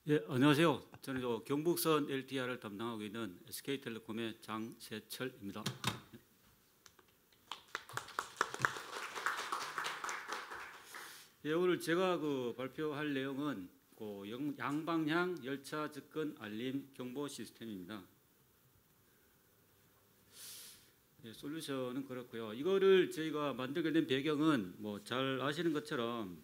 예, 안녕하세요. 저는 경북선 LTR을 담당하고 있는 SK텔레콤의 장세철입니다. 예, 오늘 제가 발표할 내용은 양방향 열차 접근 알림 경보 시스템입니다. 예, 솔루션은 그렇고요. 이거를 저희가 만들게 된 배경은 잘 아시는 것처럼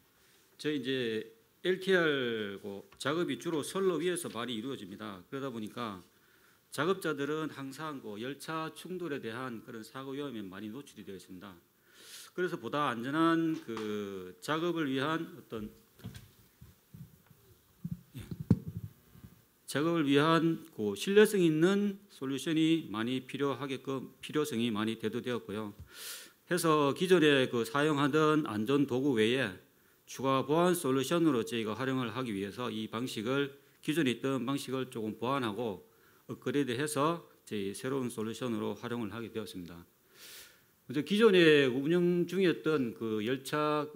저희 이제 LTR 작업이 주로 선로 위에서 많이 이루어집니다. 그러다 보니까 작업자들은 항상 열차 충돌에 대한 그런 사고 위험에 많이 노출이 되어 있습니다. 그래서 보다 안전한 작업을 위한 신뢰성 있는 솔루션이 많이 필요성이 많이 대두되었고요. 해서 기존에 사용하던 안전 도구 외에 추가 보안 솔루션으로 저희가 활용을 하기 위해서 이 방식을 기존에 있던 방식을 조금 보완하고 업그레이드해서 저희 새로운 솔루션으로 활용을 하게 되었습니다. 먼저 기존에 운영 중이었던 열차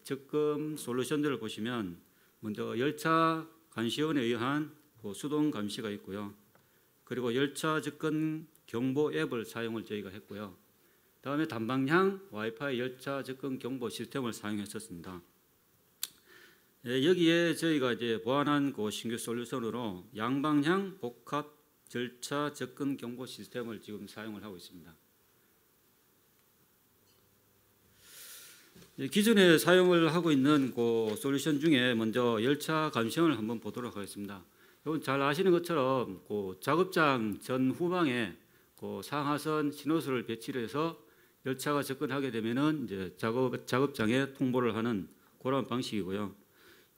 접근 솔루션들을 보시면 먼저 열차 감시원에 의한 수동 감시가 있고요. 그리고 열차 접근 경보 앱을 사용을 저희가 했고요. 다음에 단방향 와이파이 열차 접근 경보 시스템을 사용했었습니다. 여기에 저희가 이제 보완한 신규 솔루션으로 양방향 복합 열차 접근 경보 시스템을 지금 사용을 하고 있습니다. 기존에 사용을 하고 있는 솔루션 중에 먼저 열차 감시원을 한번 보도록 하겠습니다. 이건 잘 아시는 것처럼 작업장 전후방에 상하선 신호수를 배치를 해서 열차가 접근하게 되면은 이제 작업장에 통보를 하는 그런 방식이고요.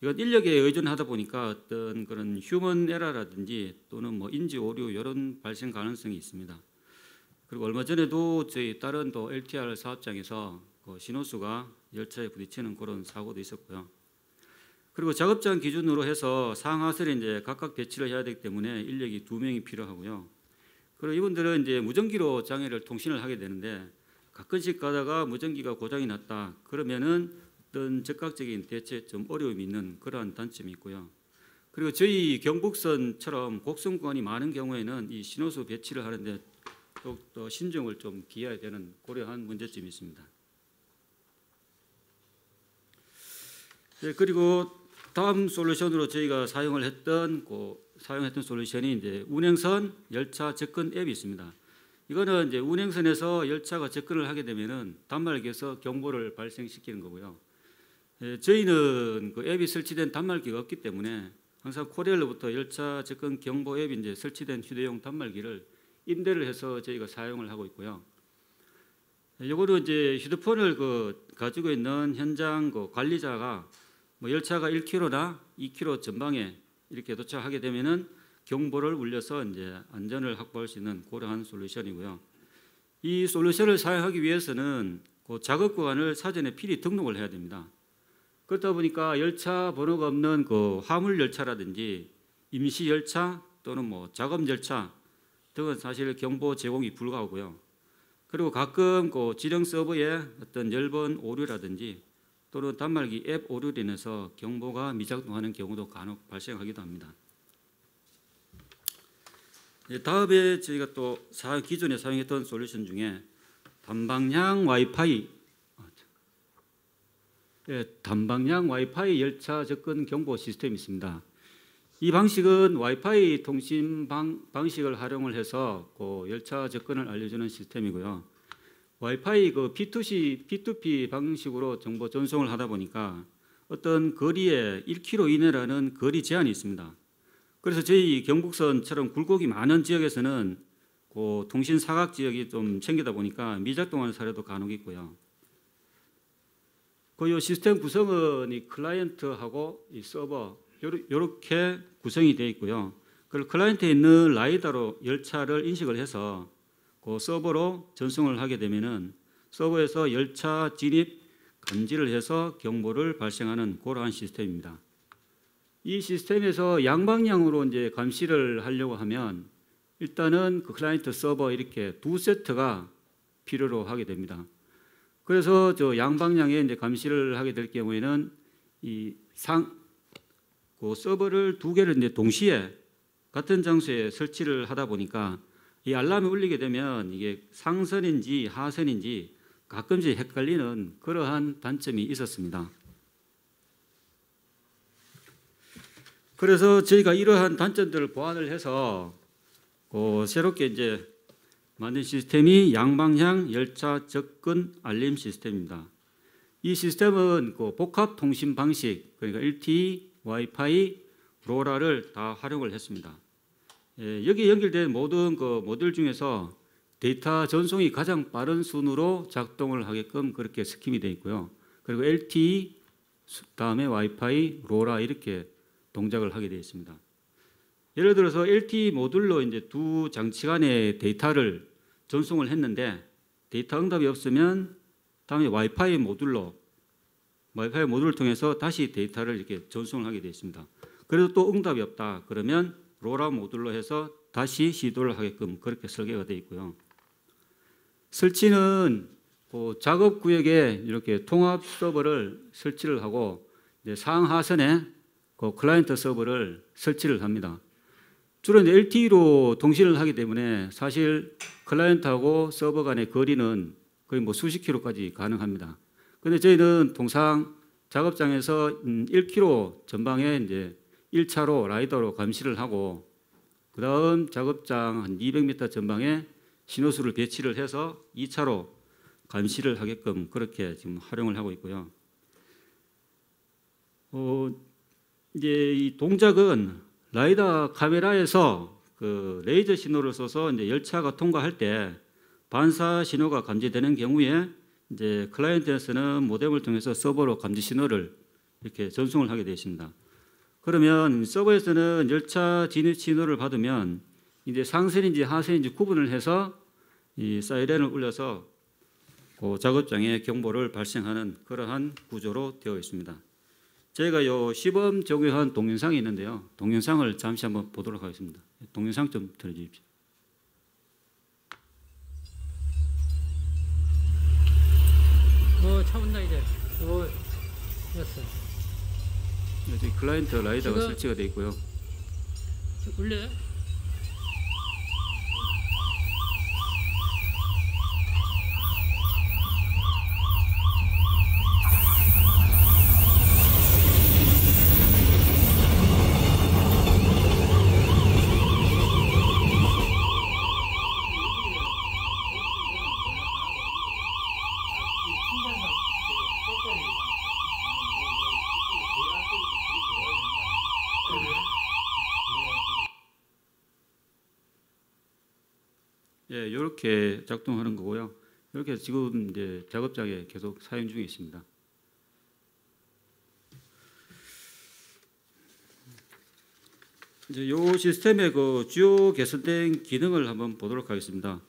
이건 인력에 의존하다 보니까 어떤 그런 휴먼 에러라든지 또는 인지 오류 이런 발생 가능성이 있습니다. 그리고 얼마 전에도 저희 다른 LTR 사업장에서 신호수가 열차에 부딪히는 그런 사고도 있었고요. 그리고 작업장 기준으로 해서 상하선에 이제 각각 배치를 해야 되기 때문에 인력이 2명이 필요하고요. 그리고 이분들은 이제 무전기로 장애를 통신을 하게 되는데 가끔씩 가다가 무전기가 고장이 났다 그러면은 어떤 즉각적인 대처에 좀 어려움이 있는 그러한 단점이 있고요. 그리고 저희 경북선처럼 곡선 구간이 많은 경우에는 이 신호수 배치를 하는데 또 신중을 좀 기해야 되는 고려한 문제점이 있습니다. 네, 그리고 다음 솔루션으로 저희가 사용했던 솔루션이 이제 운행선 열차 접근 앱이 있습니다. 이거는 이제 운행선에서 열차가 접근을 하게 되면은 단말기에서 경보를 발생시키는 거고요. 저희는 앱이 설치된 단말기가 없기 때문에 항상 코리엘로부터 열차 접근 경보 앱이 이제 설치된 휴대용 단말기를 임대를 해서 저희가 사용을 하고 있고요. 이거는 이제 휴대폰을 가지고 있는 현장 관리자가 열차가 1km나 2km 전방에 이렇게 도착하게 되면은 경보를 울려서 이제 안전을 확보할 수 있는 그러한 솔루션이고요. 이 솔루션을 사용하기 위해서는 작업 구간을 사전에 필히 등록을 해야 됩니다. 그렇다 보니까 열차 번호가 없는 화물 열차라든지 임시 열차 또는 작업 열차 등은 사실 경보 제공이 불가하고요. 그리고 가끔 지령 서버에 어떤 열번 오류라든지 또는 단말기 앱 오류로 인해서 경보가 미작동하는 경우도 간혹 발생하기도 합니다. 다음에 저희가 또 기존에 사용했던 솔루션 중에 단방향 와이파이 열차 접근 경보 시스템이 있습니다. 이 방식은 와이파이 통신 방식을 활용을 해서 열차 접근을 알려주는 시스템이고요. 와이파이 P2P 방식으로 정보 전송을 하다 보니까 어떤 거리에 1km 이내라는 거리 제한이 있습니다. 그래서 저희 경북선처럼 굴곡이 많은 지역에서는 통신 사각 지역이 좀 생기다 보니까 미작동하는 사례도 간혹 있고요. 이 시스템 구성은 이 클라이언트하고 이 서버 이렇게 구성이 되어 있고요. 그리고 클라이언트에 있는 라이다로 열차를 인식을 해서 서버로 전송을 하게 되면은 서버에서 열차 진입 감지를 해서 경보를 발생하는 그러한 시스템입니다. 이 시스템에서 양방향으로 이제 감시를 하려고 하면 일단은 클라이언트 서버 이렇게 두 세트가 필요로 하게 됩니다. 그래서 양방향에 이제 감시를 하게 될 경우에는 이 그 서버를 두 개를 이제 동시에 같은 장소에 설치를 하다 보니까 이 알람이 울리게 되면 이게 상선인지 하선인지 가끔씩 헷갈리는 그러한 단점이 있었습니다. 그래서 저희가 이러한 단점들을 보완을 해서 새롭게 이제 만든 시스템이 양방향 열차 접근 알림 시스템입니다. 이 시스템은 복합 통신 방식, 그러니까 LTE, 와이파이, 로라를 다 활용을 했습니다. 여기 연결된 모든 모듈 중에서 데이터 전송이 가장 빠른 순으로 작동을 하게끔 그렇게 스킴이 되어 있고요. 그리고 LTE, 다음에 와이파이, 로라 이렇게 동작을 하게 되어 있습니다. 예를 들어서 LTE 모듈로 이제 두 장치 간의 데이터를 전송을 했는데 데이터 응답이 없으면 다음에 와이파이 모듈을 통해서 다시 데이터를 이렇게 전송을 하게 되어 있습니다. 그래도 또 응답이 없다 그러면 로라 모듈로 해서 다시 시도를 하게끔 그렇게 설계가 되어 있고요. 설치는 작업 구역에 이렇게 통합 서버를 설치를 하고 상하선에 클라이언트 서버를 설치를 합니다. 주로 LTE로 통신을 하기 때문에 사실 클라이언트하고 서버 간의 거리는 거의 수십 킬로까지 가능합니다. 그런데 저희는 통상 작업장에서 1km 전방에 이제 1차로 라이더로 감시를 하고 그 다음 작업장 한 200m 전방에 신호수를 배치를 해서 2차로 감시를 하게끔 그렇게 지금 활용을 하고 있고요. 이제 이 동작은 라이더 카메라에서 그 레이저 신호를 써서 이제 열차가 통과할 때 반사 신호가 감지되는 경우에 이제 클라이언트에서는 모뎀을 통해서 서버로 감지 신호를 이렇게 전송을 하게 되어 있습니다. 그러면 서버에서는 열차 진입 신호를 받으면 이제 상선인지 하선인지 구분을 해서 이 사이렌을 울려서 그 작업장에 경보를 발생하는 그러한 구조로 되어 있습니다. 저희가 요 시범 적용한 동영상이 있는데요. 동영상을 잠시 한번 보도록 하겠습니다. 동영상 좀 틀어주십시오. 차 온다 이제. 됐어. 여기 클라이언트 라이더가 설치가 되어 있고요. 울려요? 예, 이렇게 작동하는 거고요. 이렇게 지금 이제 작업장에 계속 사용 중에 있습니다. 이제 이 시스템의 그 주요 개선된 기능을 한번 보도록 하겠습니다.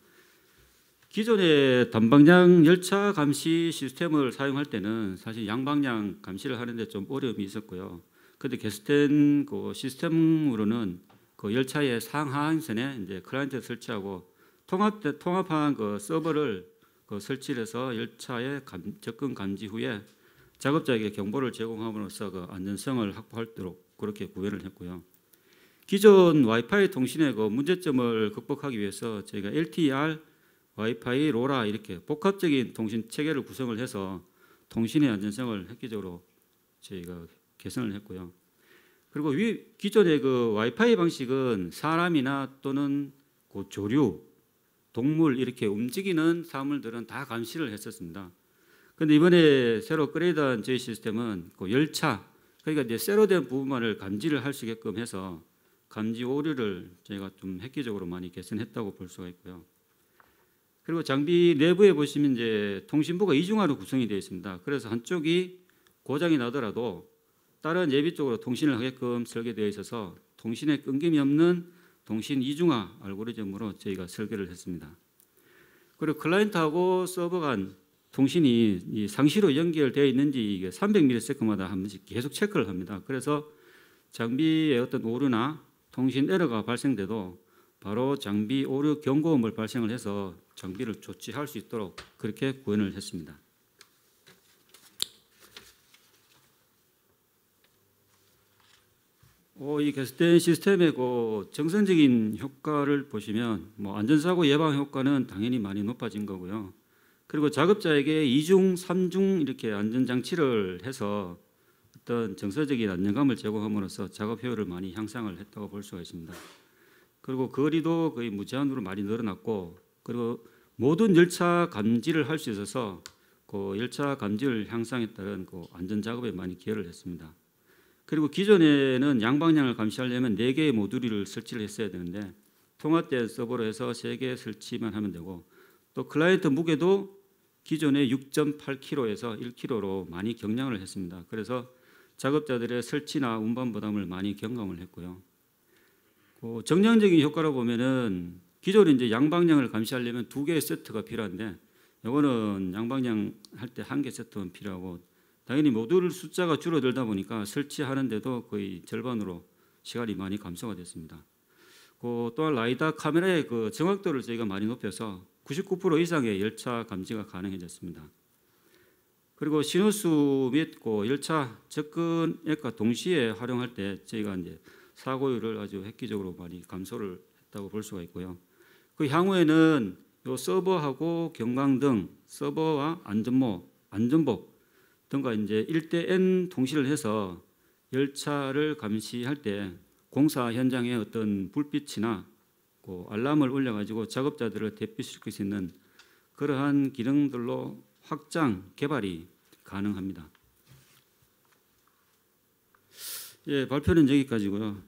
기존의 단방향 열차 감시 시스템을 사용할 때는 사실 양방향 감시를 하는데 좀 어려움이 있었고요. 그런데 개선된 그 시스템으로는 그 열차의 상하선에 이제 클라이언트 설치하고 통합한 그 서버를 설치해서 열차의 접근 감지 후에 작업자에게 경보를 제공함으로써 그 안전성을 확보하도록 그렇게 구현을 했고요. 기존 와이파이 통신의 그 문제점을 극복하기 위해서 저희가 LTER, 와이파이, 로라 이렇게 복합적인 통신 체계를 구성을 해서 통신의 안전성을 획기적으로 저희가 개선을 했고요. 그리고 기존의 그 와이파이 방식은 사람이나 또는 그 조류, 동물 이렇게 움직이는 사물들은 다 감시를 했었습니다. 그런데 이번에 새로 업그레이드한 저희 시스템은 그 열차, 그러니까 이제 쇠로된 부분만을 감지를 할 수 있게끔 해서 감지 오류를 저희가 좀 획기적으로 많이 개선했다고 볼 수가 있고요. 그리고 장비 내부에 보시면 이제 통신부가 이중화로 구성이 되어 있습니다. 그래서 한쪽이 고장이 나더라도 다른 예비 쪽으로 통신을 하게끔 설계되어 있어서 통신에 끊김이 없는 통신 이중화 알고리즘으로 저희가 설계를 했습니다. 그리고 클라이언트하고 서버 간 통신이 이 상시로 연결되어 있는지 이게 300ms마다 한 번씩 계속 체크를 합니다. 그래서 장비에 어떤 오류나 통신 에러가 발생돼도 바로 장비 오류 경고음을 발생을 해서 장비를 조치할 수 있도록 그렇게 구현을 했습니다. 이 개선된 시스템의 그 정선적인 효과를 보시면 뭐 안전사고 예방 효과는 당연히 많이 높아진 거고요. 그리고 작업자에게 2중, 3중 이렇게 안전장치를 해서 어떤 정서적인 안정감을 제공함으로써 작업 효율을 많이 향상을 했다고 볼 수가 있습니다. 그리고 거리도 거의 무제한으로 많이 늘어났고, 그리고 모든 열차 감지를 할 수 있어서 그 열차 감지를 향상에 따른 그 안전 작업에 많이 기여를 했습니다. 그리고 기존에는 양방향을 감시하려면 4개의 모듈을 설치를 했어야 되는데 통합된 서버로 해서 3개 설치만 하면 되고, 또 클라이언트 무게도 기존의 6.8kg에서 1kg로 많이 경량을 했습니다. 그래서 작업자들의 설치나 운반 부담을 많이 경감을 했고요. 그 정량적인 효과로 보면은 기존에 이제 양방향을 감시하려면 2개의 세트가 필요한데, 이거는 양방향 할 때 1개 세트만 필요하고, 당연히 모듈 숫자가 줄어들다 보니까 설치하는데도 거의 절반으로 시간이 많이 감소가 됐습니다. 또한 라이다 카메라의 그 정확도를 저희가 많이 높여서 99% 이상의 열차 감지가 가능해졌습니다. 그리고 신호수 및 그 열차 접근액과 동시에 활용할 때 저희가 이제 사고율을 아주 획기적으로 많이 감소를 했다고 볼 수가 있고요. 그 향후에는 요 서버하고 경광등, 서버와 안전복 등과 이제 1대_N 통신을 해서 열차를 감시할 때 공사 현장에 어떤 불빛이나 그 알람을 올려가지고 작업자들을 대피시킬 수 있는 그러한 기능들로 확장 개발이 가능합니다. 예, 발표는 여기까지고요.